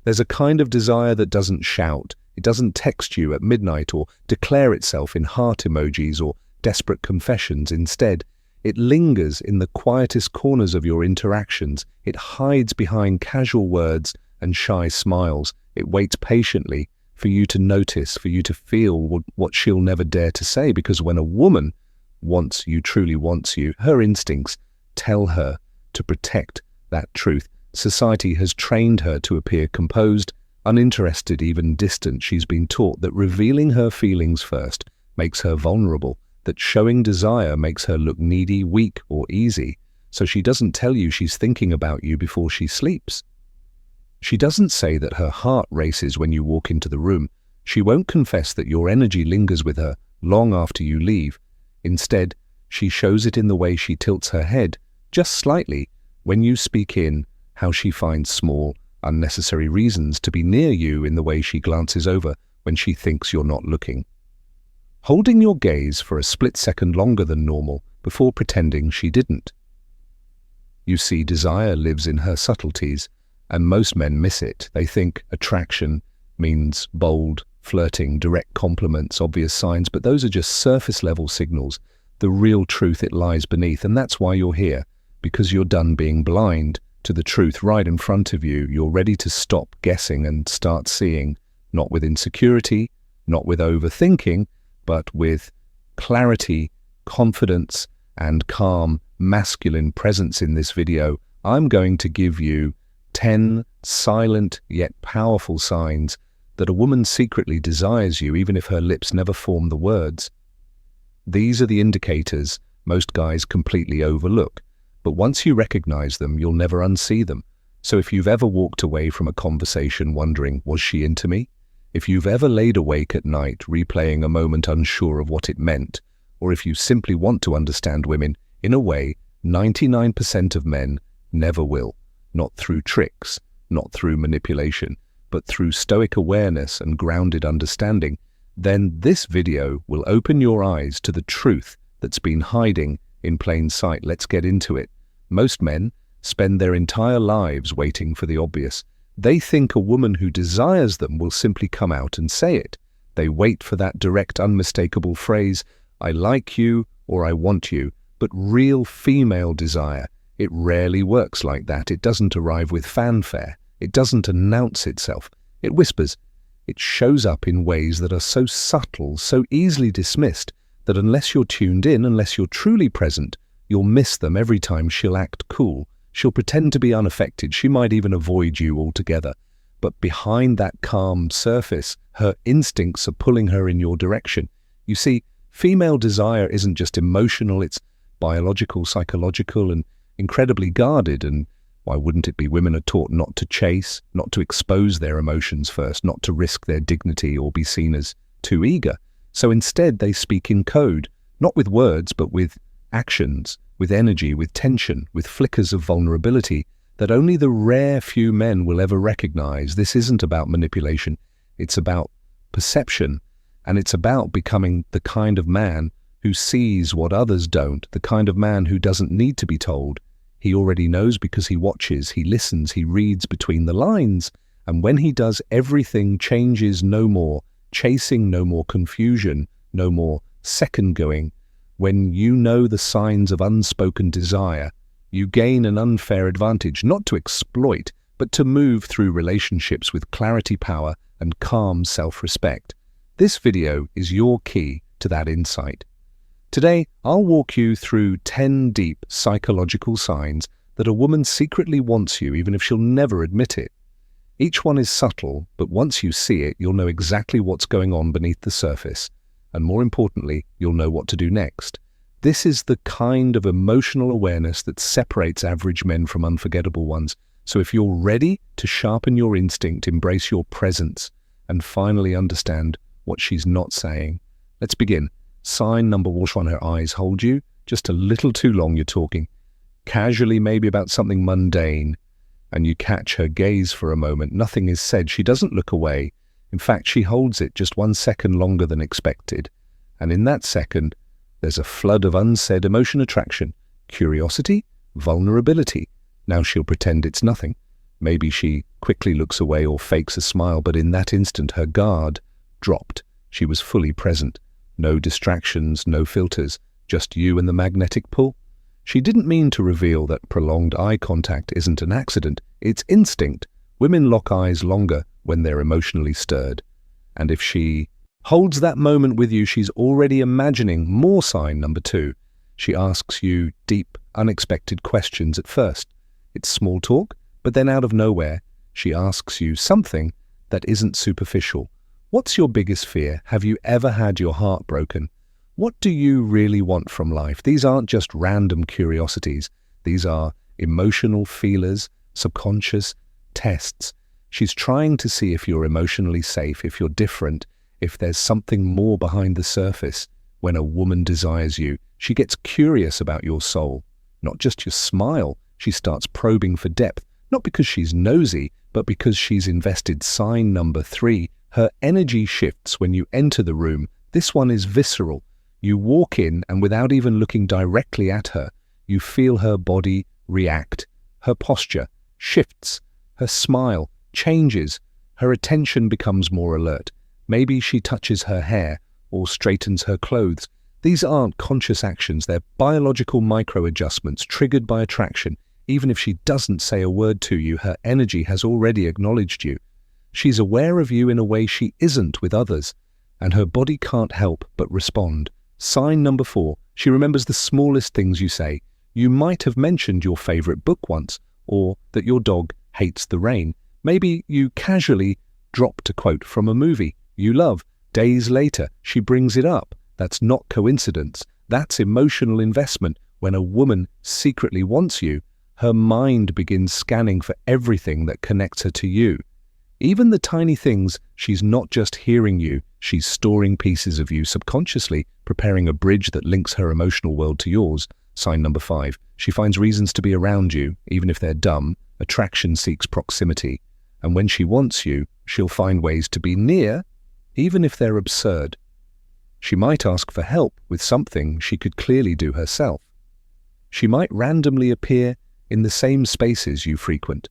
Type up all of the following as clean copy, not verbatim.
There's a kind of desire that doesn't shout. It doesn't text you at midnight or declare itself in heart emojis or desperate confessions. Instead, it lingers in the quietest corners of your interactions. It hides behind casual words and shy smiles. It waits patiently for you to notice, for you to feel what she'll never dare to say, because when a woman wants you, truly wants you, her instincts tell her to protect that truth. Society has trained her to appear composed, uninterested, even distant. She's been taught that revealing her feelings first makes her vulnerable, that showing desire makes her look needy, weak, or easy. So she doesn't tell you she's thinking about you before she sleeps. She doesn't say that her heart races when you walk into the room. She won't confess that your energy lingers with her long after you leave. Instead, she shows it in the way she tilts her head, just slightly, when you speak in, how she finds small, unnecessary reasons to be near you, in the way she glances over when she thinks you're not looking. Holding your gaze for a split second longer than normal before pretending she didn't. You see, desire lives in her subtleties, and most men miss it. They think attraction means bold, flirting, direct compliments, obvious signs, but those are just surface-level signals. The real truth, it lies beneath, and that's why you're here, because you're done being blind to the truth right in front of you. You're ready to stop guessing and start seeing, not with insecurity, not with overthinking, but with clarity, confidence, and calm, masculine presence. In this video, I'm going to give you 10 silent yet powerful signs that a woman secretly desires you, even if her lips never form the words. These are the indicators most guys completely overlook, but once you recognize them, you'll never unsee them. So if you've ever walked away from a conversation wondering, was she into me? If you've ever laid awake at night replaying a moment unsure of what it meant, or if you simply want to understand women in a way 99% of men never will, not through tricks, not through manipulation, but through stoic awareness and grounded understanding, then this video will open your eyes to the truth that's been hiding in plain sight. Let's get into it. Most men spend their entire lives waiting for the obvious. They think a woman who desires them will simply come out and say it. They wait for that direct, unmistakable phrase, "I like you" or "I want you." But real female desire, it rarely works like that. It doesn't arrive with fanfare. It doesn't announce itself. It whispers. It shows up in ways that are so subtle, so easily dismissed, that unless you're tuned in, unless you're truly present, you'll miss them. Every time she'll act cool. She'll pretend to be unaffected. She might even avoid you altogether. But behind that calm surface, her instincts are pulling her in your direction. You see, female desire isn't just emotional, it's biological, psychological, and incredibly guarded. And why wouldn't it be? Women are taught not to chase, not to expose their emotions first, not to risk their dignity or be seen as too eager. So instead, they speak in code, not with words, but with actions, with energy, with tension, with flickers of vulnerability that only the rare few men will ever recognize. This isn't about manipulation. It's about perception, and it's about becoming the kind of man who sees what others don't, the kind of man who doesn't need to be told. He already knows because he watches, he listens, he reads between the lines. And when he does, everything changes. No more chasing, no more confusion, no more second-going. When you know the signs of unspoken desire, you gain an unfair advantage, not to exploit, but to move through relationships with clarity, power, and calm self-respect. This video is your key to that insight. Today, I'll walk you through 10 deep psychological signs that a woman secretly wants you, even if she'll never admit it. Each one is subtle, but once you see it, you'll know exactly what's going on beneath the surface. And more importantly, you'll know what to do next. This is the kind of emotional awareness that separates average men from unforgettable ones. So if you're ready to sharpen your instinct, embrace your presence, and finally understand what she's not saying, let's begin. Sign number one, her eyes hold you. Just a little too long. You're talking casually, maybe about something mundane, and you catch her gaze for a moment. Nothing is said. She doesn't look away. In fact, she holds it just 1 second longer than expected. And in that second, there's a flood of unsaid emotion, attraction, curiosity, vulnerability. Now she'll pretend it's nothing. Maybe she quickly looks away or fakes a smile, but in that instant her guard dropped. She was fully present. No distractions, no filters, just you and the magnetic pull. She didn't mean to reveal that prolonged eye contact isn't an accident. It's instinct. Women lock eyes longer when they're emotionally stirred. And if she holds that moment with you, she's already imagining more sign number 2. She asks you deep, unexpected questions at first. It's small talk, but then out of nowhere, she asks you something that isn't superficial. What's your biggest fear? Have you ever had your heart broken? What do you really want from life? These aren't just random curiosities. These are emotional feelers, subconscious tests. She's trying to see if you're emotionally safe, if you're different, if there's something more behind the surface. When a woman desires you, she gets curious about your soul, not just your smile. She starts probing for depth, not because she's nosy, but because she's invested. Sign number 3, her energy shifts when you enter the room. This one is visceral. You walk in and without even looking directly at her, you feel her body react. Her posture shifts. Her smile changes. Her attention becomes more alert. Maybe she touches her hair or straightens her clothes. These aren't conscious actions. They're biological micro-adjustments triggered by attraction. Even if she doesn't say a word to you, her energy has already acknowledged you. She's aware of you in a way she isn't with others, and her body can't help but respond. Sign number 4, she remembers the smallest things you say. You might have mentioned your favorite book once, or that your dog hates the rain. Maybe you casually dropped a quote from a movie you love. Days later, she brings it up. That's not coincidence. That's emotional investment. When a woman secretly wants you, her mind begins scanning for everything that connects her to you. Even the tiny things. She's not just hearing you, she's storing pieces of you subconsciously, preparing a bridge that links her emotional world to yours. Sign number 5, she finds reasons to be around you, even if they're dumb. Attraction seeks proximity. And when she wants you, she'll find ways to be near, even if they're absurd. She might ask for help with something she could clearly do herself. She might randomly appear in the same spaces you frequent.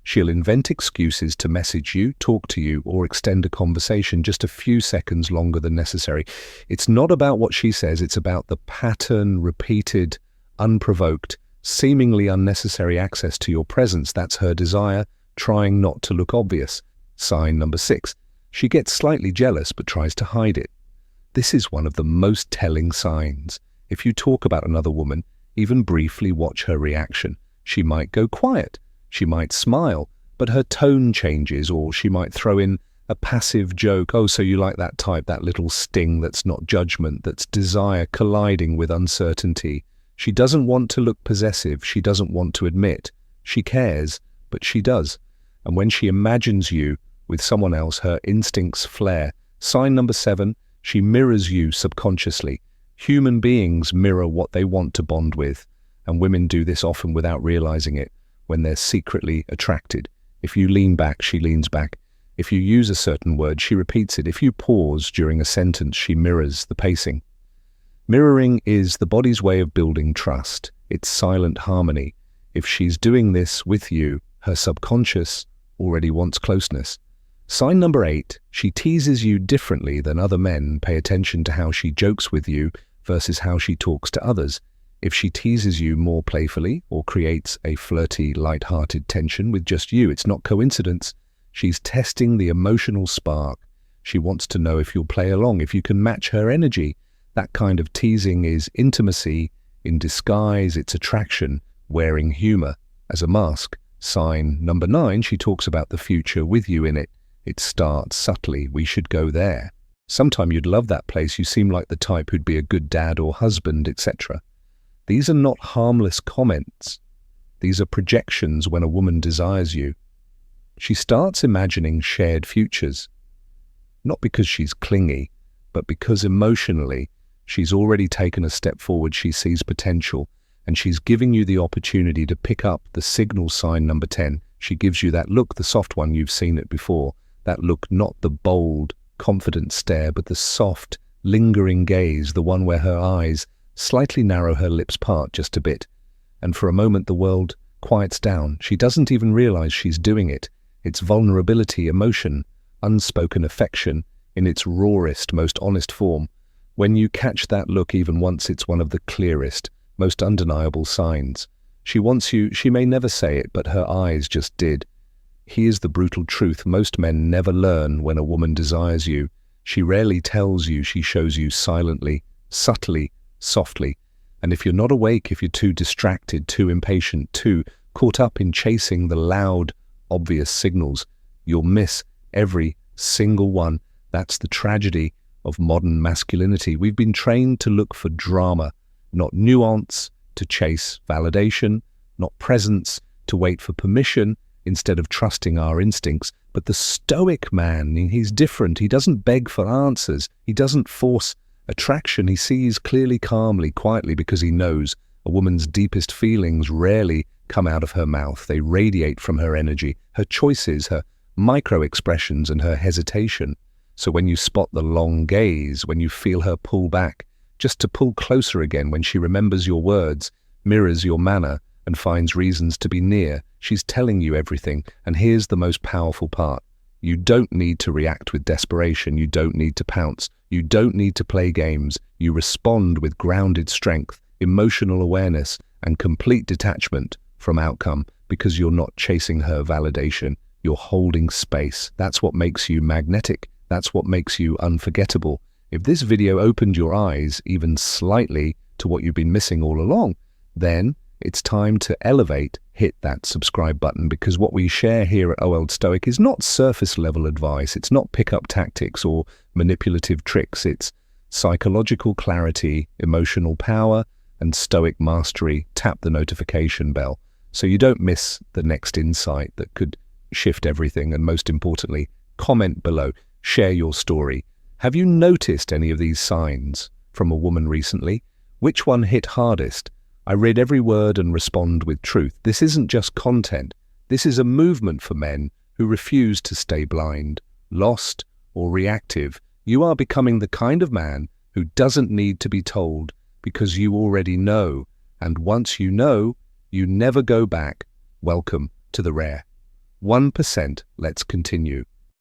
She'll invent excuses to message you, talk to you, or extend a conversation just a few seconds longer than necessary. It's not about what she says, it's about the pattern, repeated, unprovoked, seemingly unnecessary access to your presence. That's her desire, trying not to look obvious. Sign number 6, she gets slightly jealous but tries to hide it. This is one of the most telling signs. If you talk about another woman, even briefly, watch her reaction. She might go quiet. She might smile, but her tone changes, or she might throw in a passive joke. Oh, so you like that type, that little sting that's not judgment, that's desire colliding with uncertainty. She doesn't want to look possessive. She doesn't want to admit she cares, but she does. And when she imagines you with someone else, her instincts flare. Sign number 7, she mirrors you subconsciously. Human beings mirror what they want to bond with, and women do this often without realizing it. When they're secretly attracted. If you lean back, she leans back. If you use a certain word, she repeats it. If you pause during a sentence, she mirrors the pacing. Mirroring is the body's way of building trust. It's silent harmony. If she's doing this with you, her subconscious already wants closeness. Sign number 8, she teases you differently than other men. Pay attention to how she jokes with you versus how she talks to others. If she teases you more playfully or creates a flirty, light-hearted tension with just you, it's not coincidence. She's testing the emotional spark. She wants to know if you'll play along, if you can match her energy. That kind of teasing is intimacy in disguise. It's attraction, wearing humor as a mask. Sign number 9, she talks about the future with you in it. It starts subtly. We should go there. Sometime you'd love that place. You seem like the type who'd be a good dad or husband, etc. These are not harmless comments. These are projections when a woman desires you. She starts imagining shared futures, not because she's clingy, but because emotionally she's already taken a step forward. She sees potential, and she's giving you the opportunity to pick up the signal. Sign number 10. She gives you that look, the soft one. You've seen it before. That look, not the bold, confident stare, but the soft, lingering gaze, the one where her eyes slightly narrow, her lips part just a bit, and for a moment the world quiets down. She doesn't even realize she's doing it. It's vulnerability, emotion, unspoken affection in its rawest, most honest form. When you catch that look even once, it's one of the clearest, most undeniable signs. She wants you, she may never say it, but her eyes just did. Here's the brutal truth. Most men never learn when a woman desires you. She rarely tells you, she shows you silently, subtly, softly. And if you're not awake, if you're too distracted, too impatient, too caught up in chasing the loud, obvious signals, you'll miss every single one. That's the tragedy of modern masculinity. We've been trained to look for drama, not nuance, to chase validation, not presence, to wait for permission instead of trusting our instincts. But the stoic man, he's different. He doesn't beg for answers. He doesn't force attraction. He sees clearly, calmly, quietly, because he knows a woman's deepest feelings rarely come out of her mouth. They radiate from her energy, her choices, her micro-expressions, and her hesitation. So when you spot the long gaze, when you feel her pull back, just to pull closer again, when she remembers your words, mirrors your manner, and finds reasons to be near, she's telling you everything. And here's the most powerful part. You don't need to react with desperation. You don't need to pounce. You don't need to play games. You respond with grounded strength, emotional awareness, and complete detachment from outcome, because you're not chasing her validation. You're holding space. That's what makes you magnetic. That's what makes you unforgettable. If this video opened your eyes even slightly to what you've been missing all along, then it's time to elevate. Hit that subscribe button, because what we share here at OL Stoic is not surface level advice. It's not pickup tactics or manipulative tricks. It's psychological clarity, emotional power, and stoic mastery. Tap the notification bell so you don't miss the next insight that could shift everything. And most importantly, comment below. Share your story. Have you noticed any of these signs from a woman recently? Which one hit hardest? I read every word and respond with truth. This isn't just content. This is a movement for men who refuse to stay blind, lost, or reactive. You are becoming the kind of man who doesn't need to be told, because you already know. And once you know, you never go back. Welcome to the rare 1%. Let's continue.